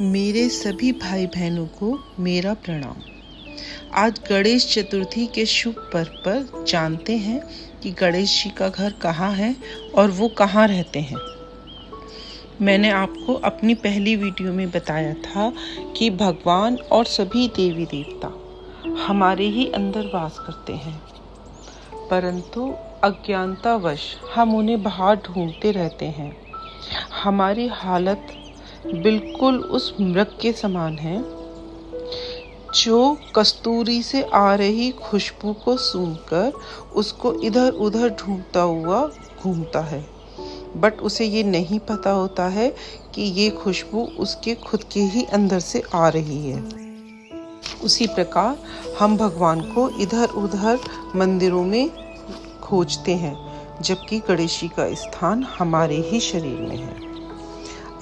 मेरे सभी भाई बहनों को मेरा प्रणाम। आज गणेश चतुर्थी के शुभ पर्व पर जानते हैं कि गणेश जी का घर कहाँ है और वो कहाँ रहते हैं। मैंने आपको अपनी पहली वीडियो में बताया था कि भगवान और सभी देवी देवता हमारे ही अंदर वास करते हैं, परंतु अज्ञानतावश हम उन्हें बाहर ढूंढते रहते हैं। हमारी हालत बिल्कुल उस मृग के समान है जो कस्तूरी से आ रही खुशबू को सूंघकर उसको इधर उधर ढूंढता हुआ घूमता है, बट उसे ये नहीं पता होता है कि ये खुशबू उसके खुद के ही अंदर से आ रही है। उसी प्रकार हम भगवान को इधर उधर मंदिरों में खोजते हैं, जबकि गणेश जी का स्थान हमारे ही शरीर में है।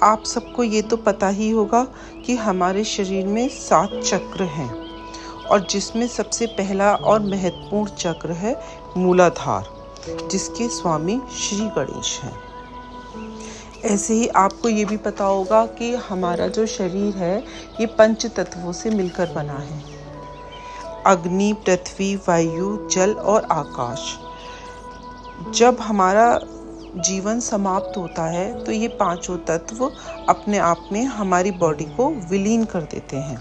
आप सबको ये तो पता ही होगा कि हमारे शरीर में 7 चक्र हैं और जिसमें सबसे पहला और महत्वपूर्ण चक्र है मूलाधार, जिसके स्वामी श्री गणेश हैं। ऐसे ही आपको ये भी पता होगा कि हमारा जो शरीर है ये 5 तत्वों से मिलकर बना है: अग्नि, पृथ्वी, वायु, जल और आकाश। जब हमारा जीवन समाप्त होता है तो ये 5 तत्व अपने आप में हमारी बॉडी को विलीन कर देते हैं।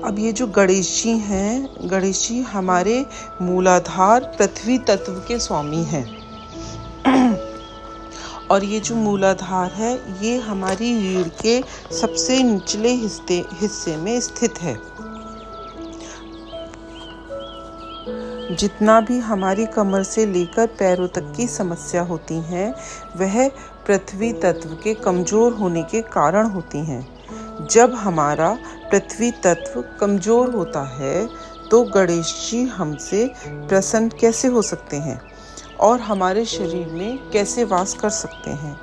अब ये जो गणेश जी हैं, गणेश जी हमारे मूलाधार पृथ्वी तत्व के स्वामी हैं और ये जो मूलाधार है ये हमारी रीढ़ के सबसे निचले हिस्से में स्थित है। जितना भी हमारी कमर से लेकर पैरों तक की समस्या होती हैं वह पृथ्वी तत्व के कमज़ोर होने के कारण होती हैं। जब हमारा पृथ्वी तत्व कमज़ोर होता है तो गणेश जी हमसे प्रसन्न कैसे हो सकते हैं और हमारे शरीर में कैसे वास कर सकते हैं।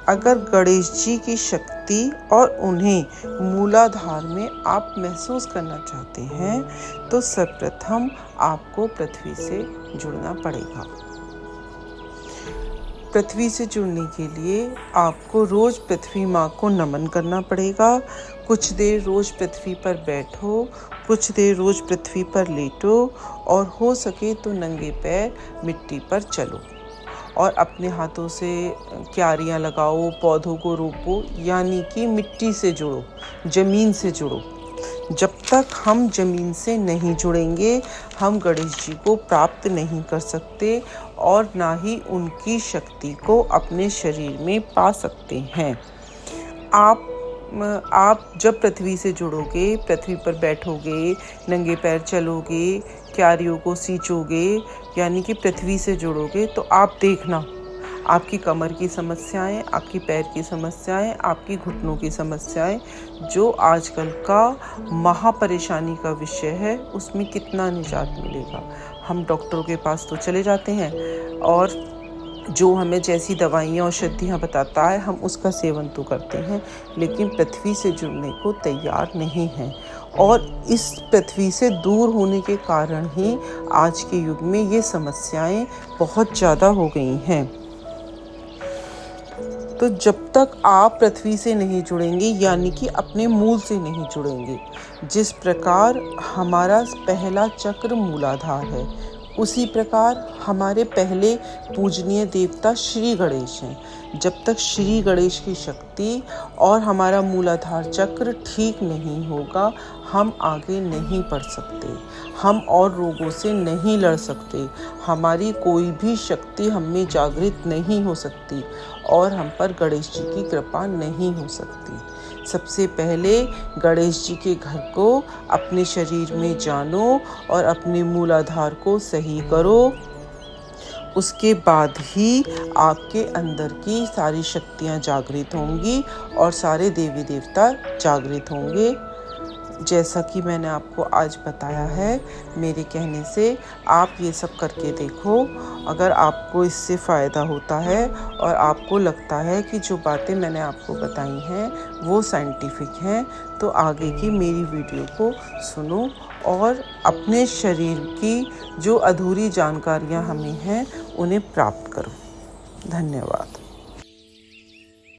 अगर गणेश जी की शक्ति और उन्हें मूलाधार में आप महसूस करना चाहते हैं तो सर्वप्रथम आपको पृथ्वी से जुड़ना पड़ेगा। पृथ्वी से जुड़ने के लिए आपको रोज पृथ्वी माँ को नमन करना पड़ेगा। कुछ देर रोज पृथ्वी पर बैठो, कुछ देर रोज पृथ्वी पर लेटो और हो सके तो नंगे पैर मिट्टी पर चलो और अपने हाथों से क्यारियाँ लगाओ, पौधों को रोपो, यानी कि मिट्टी से जुड़ो, ज़मीन से जुड़ो। जब तक हम ज़मीन से नहीं जुड़ेंगे हम गणेश जी को प्राप्त नहीं कर सकते और ना ही उनकी शक्ति को अपने शरीर में पा सकते हैं। आप जब पृथ्वी से जुड़ोगे, पृथ्वी पर बैठोगे, नंगे पैर चलोगे, क्यारियों को सींचोगे, यानी कि पृथ्वी से जुड़ोगे, तो आप देखना आपकी कमर की समस्याएं, आपकी पैर की समस्याएं, आपकी घुटनों की समस्याएं, जो आजकल का महापरेशानी का विषय है, उसमें कितना निजात मिलेगा। हम डॉक्टरों के पास तो चले जाते हैं और जो हमें जैसी दवाइयाँ औषधियाँ बताता है हम उसका सेवन तो करते हैं, लेकिन पृथ्वी से जुड़ने को तैयार नहीं हैं। और इस पृथ्वी से दूर होने के कारण ही आज के युग में ये समस्याएं बहुत ज़्यादा हो गई हैं। तो जब तक आप पृथ्वी से नहीं जुड़ेंगे, यानी कि अपने मूल से नहीं जुड़ेंगे, जिस प्रकार हमारा पहला चक्र मूलाधार है, उसी प्रकार हमारे पहले पूजनीय देवता श्री गणेश हैं। जब तक श्री गणेश की शक्ति और हमारा मूलाधार चक्र ठीक नहीं होगा हम आगे नहीं बढ़ सकते, हम और रोगों से नहीं लड़ सकते, हमारी कोई भी शक्ति हम में जागृत नहीं हो सकती और हम पर गणेश जी की कृपा नहीं हो सकती। सबसे पहले गणेश जी के घर को अपने शरीर में जानो और अपने मूलाधार को सही करो। उसके बाद ही आपके अंदर की सारी शक्तियाँ जागृत होंगी और सारे देवी देवता जागृत होंगे। जैसा कि मैंने आपको आज बताया है, मेरे कहने से आप ये सब करके देखो। अगर आपको इससे फ़ायदा होता है और आपको लगता है कि जो बातें मैंने आपको बताई हैं वो साइंटिफिक हैं, तो आगे की मेरी वीडियो को सुनो और अपने शरीर की जो अधूरी जानकारियां हमें हैं उन्हें प्राप्त करो। धन्यवाद।